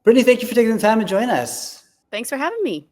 Brittany, thank you for taking the time to join us. Thanks for having me.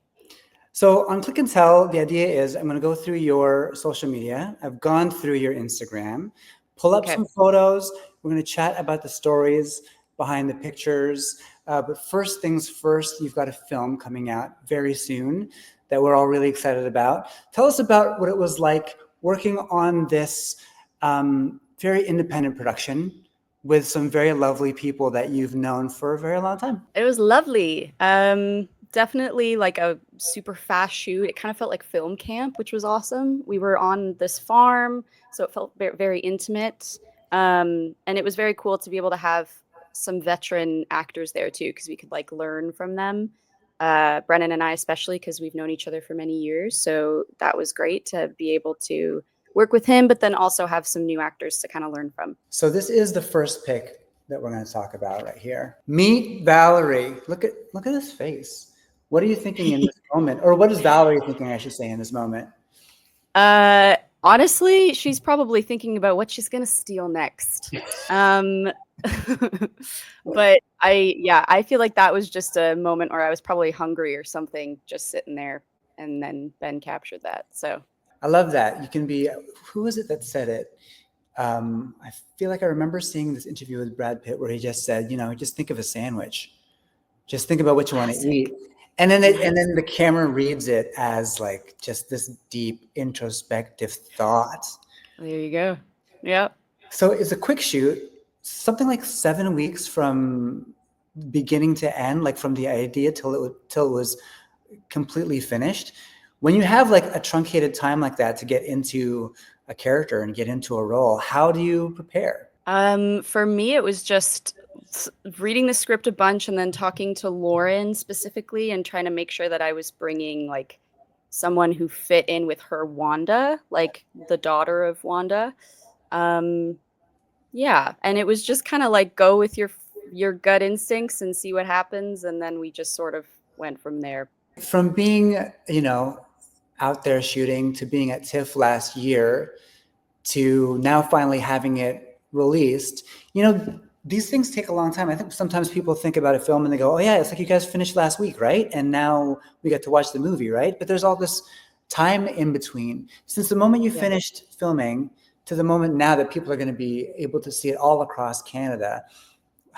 So on Click and Tell, the idea is I'm going to go through your social media. I've gone through your Instagram, pull up some photos. We're going to chat about the stories behind the pictures. But first things first, you've got a film coming out very soon that we're all really excited about. Tell us about what it was like working on this very independent production with some very lovely people that you've known for a very long time. It was lovely. Definitely like a super fast shoot. It kind of felt like film camp, which was awesome. We were on this farm, so it felt very, very intimate. And it was very cool to be able to have some veteran actors there too, because we could like learn from them. Brennan and I especially, because we've known each other for many years. So that was great to be able to work with him, but then also have some new actors to kind of learn from. So this is the first pick that we're going to talk about right here. Meet Valerie. Look at his face. What are you thinking in this moment? Or what is Valerie thinking, I should say, in this moment? Honestly, she's probably thinking about what she's going to steal next. But I feel like that was just a moment where I was probably hungry or something, just sitting there, and then Ben captured that. So I love that. You can be, who was it that said it? I feel like I remember seeing this interview with Brad Pitt where he just said, just think of a sandwich. Just think about what you want to eat. And then the camera reads it as like just this deep introspective thought. There you go. Yeah. So it's a quick shoot, something like 7 weeks from beginning to end, like from the idea till it was completely finished. When you have like a truncated time like that to get into a character and get into a role, how do you prepare? For me, it was just reading the script a bunch and then talking to Lauren specifically and trying to make sure that I was bringing like someone who fit in with her Wanda, like the daughter of Wanda. Yeah, and it was just kind of like go with your gut instincts and see what happens, and then we just sort of went from there. From being, out there shooting to being at TIFF last year to now finally having it released, these things take a long time. I think sometimes people think about a film and they go, oh yeah, it's like you guys finished last week, right? And now we get to watch the movie, right? But there's all this time in between. Since the moment you finished filming to the moment now that people are going to be able to see it all across Canada,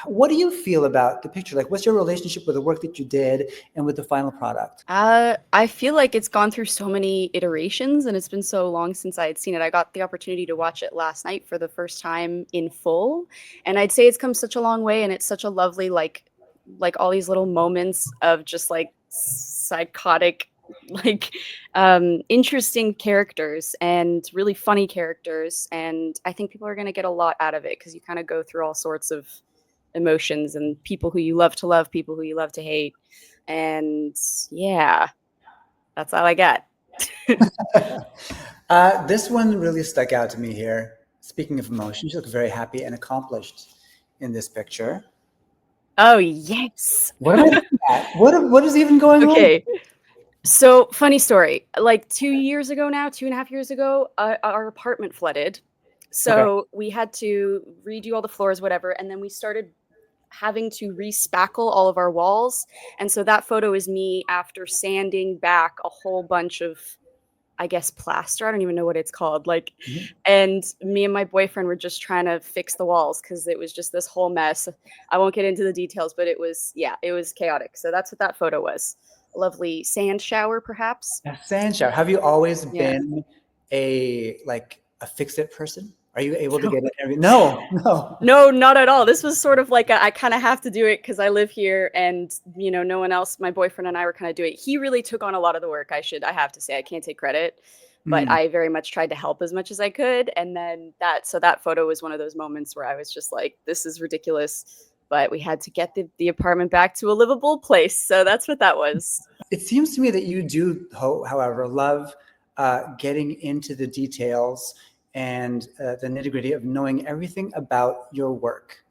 what do you feel about the picture? Like, what's your relationship with the work that you did and with the final product? I feel like it's gone through so many iterations and it's been so long since I had seen it. I got the opportunity to watch it last night for the first time in full. And I'd say it's come such a long way, and it's such a lovely, like all these little moments of just like psychotic, like interesting characters and really funny characters. And I think people are going to get a lot out of it because you kind of go through all sorts of emotions and people who you love to love, people who you love to hate. And yeah, that's all I got. This one really stuck out to me here. Speaking of emotions, you look very happy and accomplished in this picture. Oh, yes. What am I looking at? What is even going on? Okay. So funny story, like 2.5 years ago, our apartment flooded. So we had to redo all the floors, whatever. And then we started having to re-spackle all of our walls. And so that photo is me after sanding back a whole bunch of, I guess, plaster. I don't even know what it's called. Like, and me and my boyfriend were just trying to fix the walls because it was just this whole mess. I won't get into the details, but it was chaotic. So that's what that photo was. A lovely sand shower, perhaps. A sand shower. Have you always been a fix-it person? Are you able to get it? No, not at all. This was sort of like I kind of have to do it because I live here, and no one else. My boyfriend and I were kind of doing it. He really took on a lot of the work. I have to say, I can't take credit, but I very much tried to help as much as I could. And then that photo was one of those moments where I was just like, this is ridiculous. But we had to get the apartment back to a livable place. So that's what that was. It seems to me that you do, however, love getting into the details and the nitty-gritty of knowing everything about your work.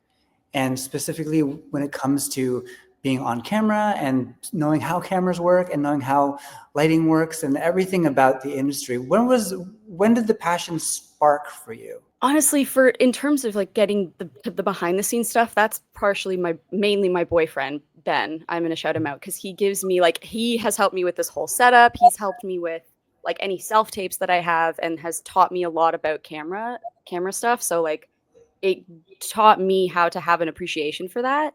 And specifically when it comes to being on camera and knowing how cameras work and knowing how lighting works and everything about the industry. When did the passion spark for you? Honestly, in terms of like getting the behind the scenes stuff, that's partially mainly my boyfriend. Ben. I'm gonna shout him out because he gives me like he has helped me with this whole setup. He's helped me with like any self tapes that I have and has taught me a lot about camera stuff. So like it taught me how to have an appreciation for that.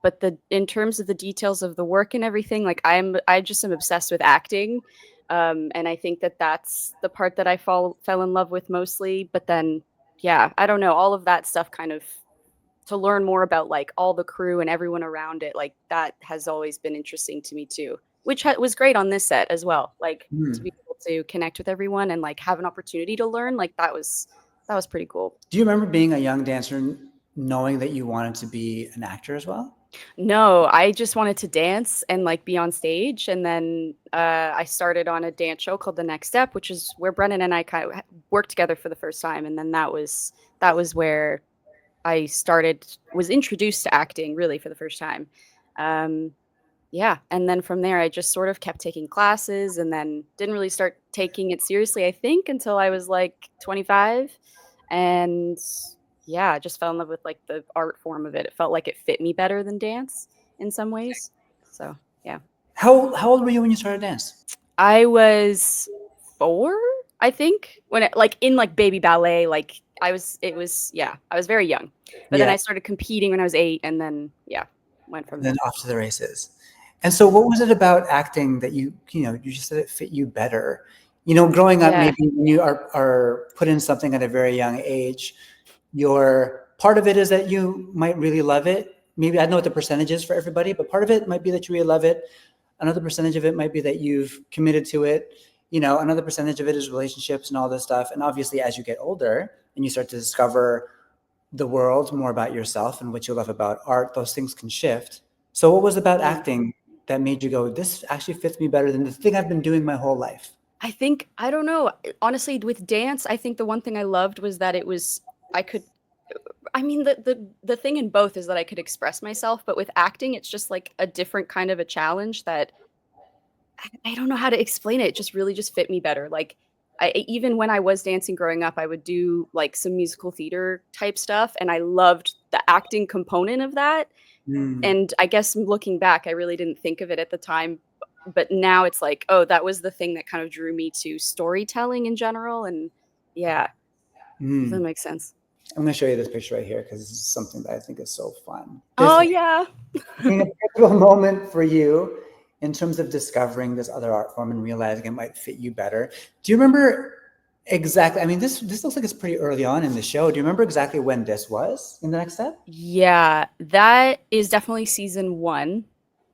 But the in terms of the details of the work and everything, like I just am obsessed with acting. And I think that that's the part that I fell in love with mostly. But then, yeah, I don't know, all of that stuff kind of to learn more about like all the crew and everyone around it, like that has always been interesting to me too, which was great on this set as well. Like to Hmm. be able to connect with everyone and like have an opportunity to learn, like that was pretty cool. Do you remember being a young dancer knowing that you wanted to be an actor as well? No, I just wanted to dance and like be on stage, and then I started on a dance show called The Next Step, which is where Brennan and I kind of worked together for the first time, and then that was where I was introduced to acting really for the first time. Um, yeah, and then from there, I just sort of kept taking classes, and then didn't really start taking it seriously, I think, until I was like 25, and yeah, I just fell in love with like the art form of it. It felt like it fit me better than dance in some ways. So yeah, How old were you when you started dance? I was 4, I think, when it like in like baby ballet, like I was very young. But then Yeah, I started competing when I was 8, and then yeah, went from and then there. off to the races. And so, what was it about acting that you just said it fit you better? Growing up, Yeah. maybe when you are put in something at a very young age, your part of it is that you might really love it. Maybe I don't know what the percentage is for everybody, but part of it might be that you really love it. Another percentage of it might be that you've committed to it. Another percentage of it is relationships and all this stuff. And obviously, as you get older and you start to discover the world more about yourself and what you love about art, those things can shift. So, what was about Mm. acting that made you go, this actually fits me better than the thing I've been doing my whole life? I think I don't know. Honestly, with dance, I think the one thing I loved was that I could I mean the thing in both is that I could express myself, but with acting it's just like a different kind of a challenge that I don't know how to explain it. It just really just fit me better. Like even when I was dancing growing up, I would do like some musical theater type stuff, and I loved the acting component of that. Mm, And I guess looking back, I really didn't think of it at the time, but now it's like, oh, that was the thing that kind of drew me to storytelling in general. And yeah, if that mm. makes sense. I'm going to show you this picture right here because this is something that I think is so fun. Oh This yeah. being a pivotal moment for you in terms of discovering this other art form and realizing it might fit you better. Do you remember exactly? I mean, this looks like it's pretty early on in the show. Do you remember exactly when this was in the next step? Yeah, that is definitely season 1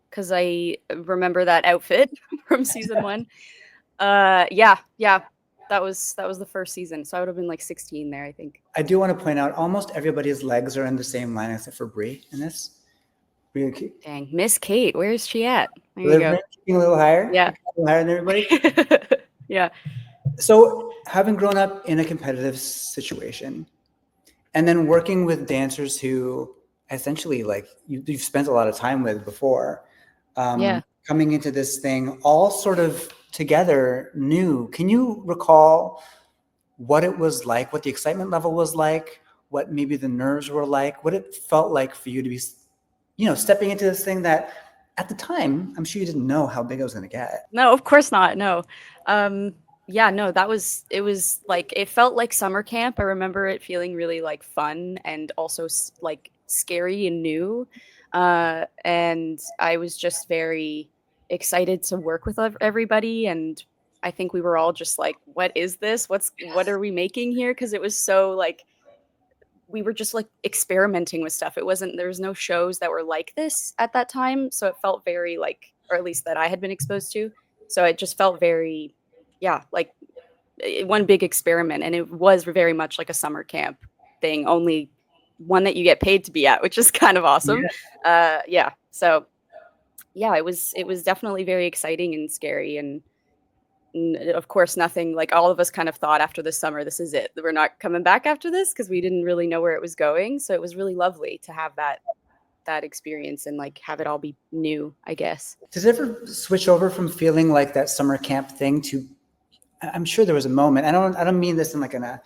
because I remember that outfit from season 1. Yeah, yeah, that was the first season, so I would have been like 16 there, I think. I do want to point out almost everybody's legs are in the same line except for Brie in this. Brie, Dang, Miss Kate, where is she at? There you go. delivering, keeping a little higher, Yeah. a little higher than everybody. Yeah. So, having grown up in a competitive situation, and then working with dancers who essentially like you've spent a lot of time with before, Yeah. coming into this thing all sort of together new. Can you recall what it was like, what the excitement level was like, what maybe the nerves were like, what it felt like for you to be, stepping into this thing that at the time, I'm sure you didn't know how big it was going to get. No, of course not. No. Yeah, no, it was like it felt like summer camp. I remember it feeling really like fun and also like scary and new. And I was just very excited to work with everybody, and I think we were all just like, what is this? What are we making here? Because it was so like we were just like experimenting with stuff. There was no shows that were like this at that time. So it felt very like, or at least that I had been exposed to. So it just felt very, yeah, like one big experiment. And it was very much like a summer camp thing, only one that you get paid to be at, which is kind of awesome. Yeah. Yeah. So yeah, it was definitely very exciting and scary. And of course nothing like all of us kind of thought after the summer, this is it, we're not coming back after this, because we didn't really know where it was going. So it was really lovely to have that experience and like have it all be new, I guess. Does it ever switch over from feeling like that summer camp thing to? I'm sure there was a moment. I don't mean this in like in a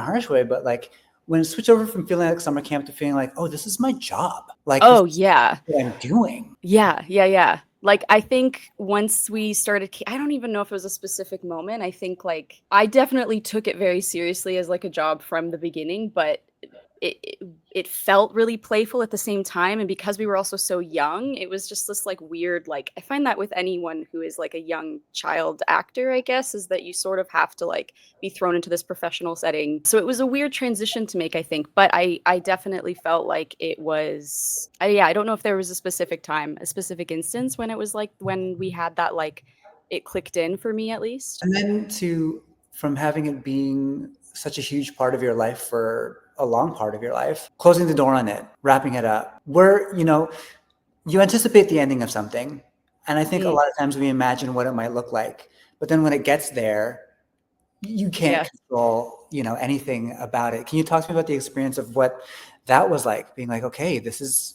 harsh way, but like when it switched over from feeling like summer camp to feeling like, oh, this is my job. Like, this Oh, is yeah. what I'm doing. Yeah. Like, I think once we started, I don't even know if it was a specific moment. I think like I definitely took it very seriously as like a job from the beginning, but it felt really playful at the same time. And because we were also so young, it was just this like weird, like I find that with anyone who is like a young child actor, I guess, is that you sort of have to like be thrown into this professional setting. So it was a weird transition to make, I think, but I definitely felt like it was yeah, I don't know if there was a specific time, a specific instance when it was like when we had that like it clicked in for me at least. And then from having it being such a huge part of your life for a long part of your life, closing the door on it, wrapping it up, you anticipate the ending of something. And I think a Mm, lot of times we imagine what it might look like. But then when it gets there, you can't yeah. control, anything about it. Can you talk to me about the experience of what that was like, being like, okay, this is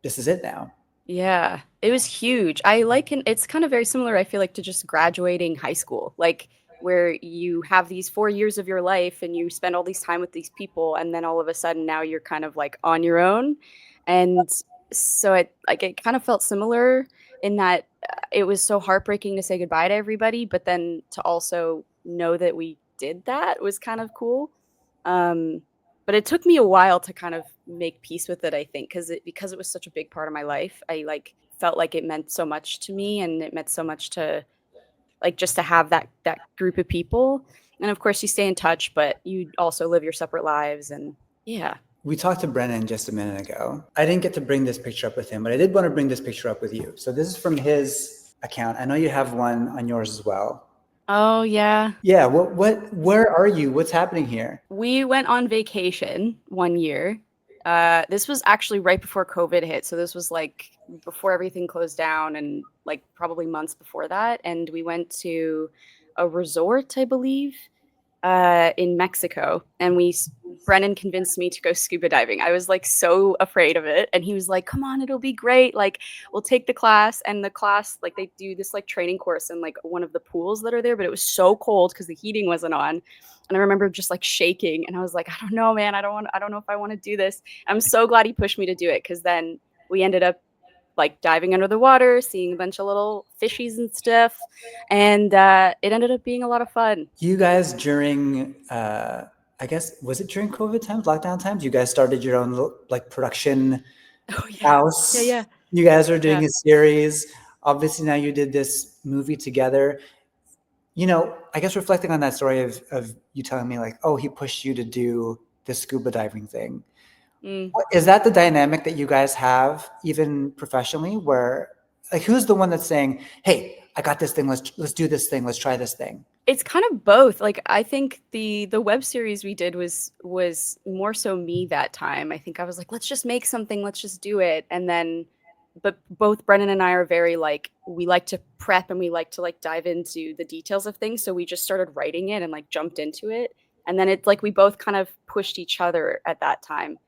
it now? Yeah, it was huge. I like it's kind of very similar, I feel like, to just graduating high school, like where you have these 4 years of your life and you spend all these time with these people, and then all of a sudden now you're kind of like on your own. And so it kind of felt similar in that it was so heartbreaking to say goodbye to everybody, but then to also know that we did that was kind of cool. Um, but it took me a while to kind of make peace with it, I think, because it was such a big part of my life. I like felt like it meant so much to me, and it meant so much to like just to have that group of people. And of course, you stay in touch, but you also live your separate lives. And yeah. We talked to Brennan just a minute ago. I didn't get to bring this picture up with him, but I did want to bring this picture up with you. So this is from his account. I know you have one on yours as well. Oh yeah. Yeah, where are you? What's happening here? We went on vacation one year. This was actually right before COVID hit. So this was like before everything closed down and like probably months before that. And we went to a resort, I believe, in Mexico. And Brennan convinced me to go scuba diving. I was like so afraid of it. And he was like, come on, it'll be great. Like, we'll take the class. And the class, like, they do this like training course in like one of the pools that are there, but it was so cold because the heating wasn't on. And I remember just like shaking. And I was like, I don't know, man. I don't know if I want to do this. I'm so glad he pushed me to do it, because then we ended up like diving under the water, seeing a bunch of little fishies and stuff. And it ended up being a lot of fun. You guys during, I guess, was it during COVID times, lockdown times? You guys started your own like production Oh, yeah. house. Yeah. You guys are doing Yeah. a series. Obviously, now you did this movie together. I guess reflecting on that story of you telling me like, oh, he pushed you to do the scuba diving thing. Mm. Is that the dynamic that you guys have even professionally, where like who's the one that's saying, hey, I got this thing, let's do this thing, let's try this thing? It's kind of both. Like, I think the web series we did was more so me that time. I think I was like, let's just make something, let's just do it. And then but both Brennan and I are very like, we like to prep and we like to like dive into the details of things. So we just started writing it and like jumped into it. And then it's like we both kind of pushed each other at that time.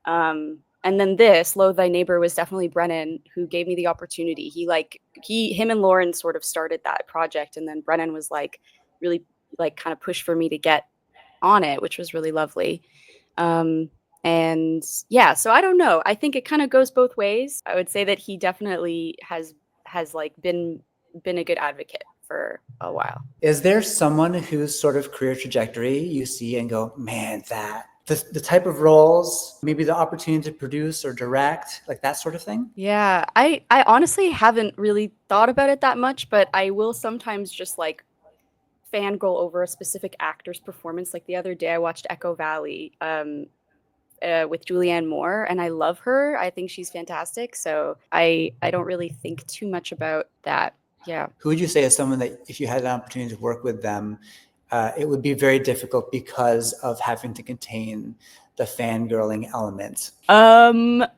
And then this Loathe Thy Neighbor was definitely Brennan who gave me the opportunity. Him and Lauren sort of started that project, and then Brennan was like really like kind of pushed for me to get on it, which was really lovely. Um, and yeah, so I don't know. I think it kind of goes both ways. I would say that he definitely has like been a good advocate for a while. Is there someone whose sort of career trajectory you see and go, man, the type of roles, maybe the opportunity to produce or direct, like that sort of thing? Yeah, I honestly haven't really thought about it that much, but I will sometimes just like fangirl over a specific actor's performance. Like the other day, I watched Echo Valley with Julianne Moore, and I love her. I think she's fantastic. So I don't really think too much about that. Yeah. Who would you say is someone that if you had an opportunity to work with them, it would be very difficult because of having to contain the fangirling element?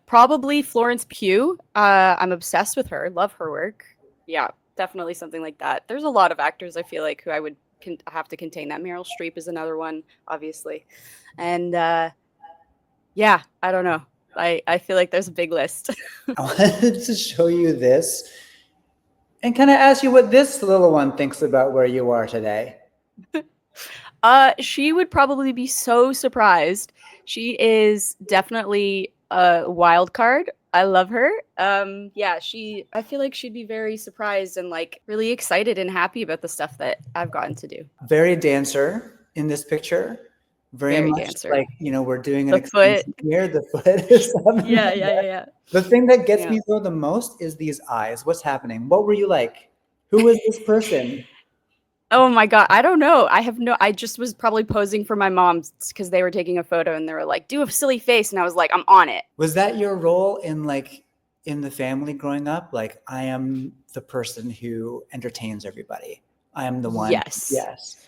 Probably Florence Pugh. I'm obsessed with her. Love her work. Yeah, definitely something like that. There's a lot of actors I feel like who I would have to contain that. Meryl Streep is another one, obviously. And yeah, I don't know. I feel like there's a big list. I wanted to show you this and kind of ask you what this little one thinks about where you are today. She would probably be so surprised. She is definitely a wild card. I love her. Yeah, I feel like she'd be very surprised and like really excited and happy about the stuff that I've gotten to do. Very dancer in this picture. Very Very much dancer. like, we're doing an The foot. extension here. The foot is something. Yeah. The thing that gets Yeah. me though the most is these eyes. What's happening? What were you like? Who was this person? Oh my God. I don't know. I just was probably posing for my mom's because they were taking a photo and they were like, do a silly face. And I was like, I'm on it. Was that your role in the family growing up? Like, I am the person who entertains everybody. I am the one. Yes. Yes.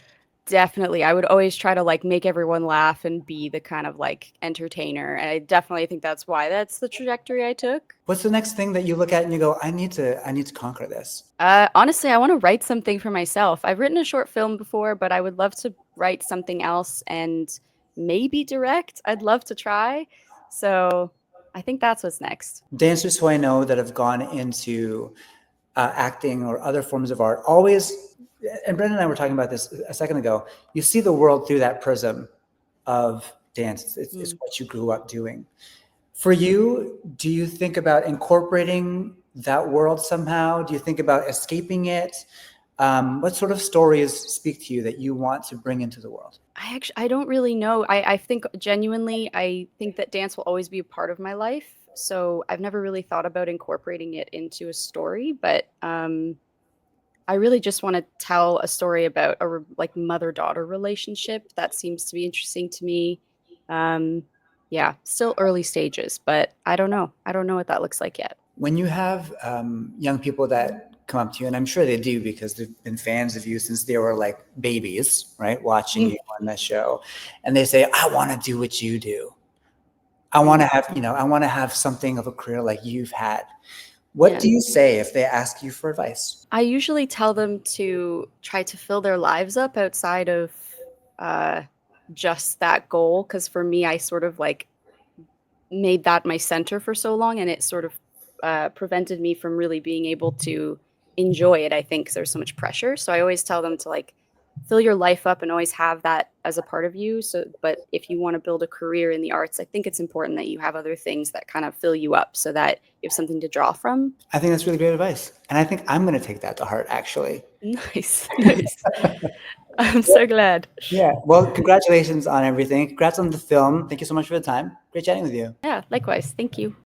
Definitely. I would always try to like make everyone laugh and be the kind of like entertainer. And I definitely think that's the trajectory I took. What's the next thing that you look at and you go, I need to conquer this? Honestly, I want to write something for myself. I've written a short film before, but I would love to write something else and maybe direct. I'd love to try. So I think that's what's next. Dancers who I know that have gone into acting or other forms of art always, and Brennan and I were talking about this a second ago, you see the world through that prism of dance. It's what you grew up doing. For you, do you think about incorporating that world somehow? Do you think about escaping it? What sort of stories speak to you that you want to bring into the world? I don't really know. I think genuinely, I think that dance will always be a part of my life. So I've never really thought about incorporating it into a story, but I really just want to tell a story about a like mother-daughter relationship. That seems to be interesting to me. Yeah, still early stages, but I don't know. I don't know what that looks like yet. When you have young people that come up to you, and I'm sure they do because they've been fans of you since they were like babies, right? Watching you on that show. And they say, I want to do what you do. I want to have something of a career like you've had. What do you say if they ask you for advice? I usually tell them to try to fill their lives up outside of just that goal. Because for me, I sort of like made that my center for so long, and it sort of prevented me from really being able to enjoy it, I think, because there's so much pressure. So I always tell them to like fill your life up and always have that as a part of you. But if you want to build a career in the arts, I think it's important that you have other things that kind of fill you up so that you have something to draw from. I think that's really great advice. And I think I'm going to take that to heart, actually. Nice. I'm so glad. Yeah. Well, congratulations on everything. Congrats on the film. Thank you so much for the time. Great chatting with you. Yeah, likewise. Thank you.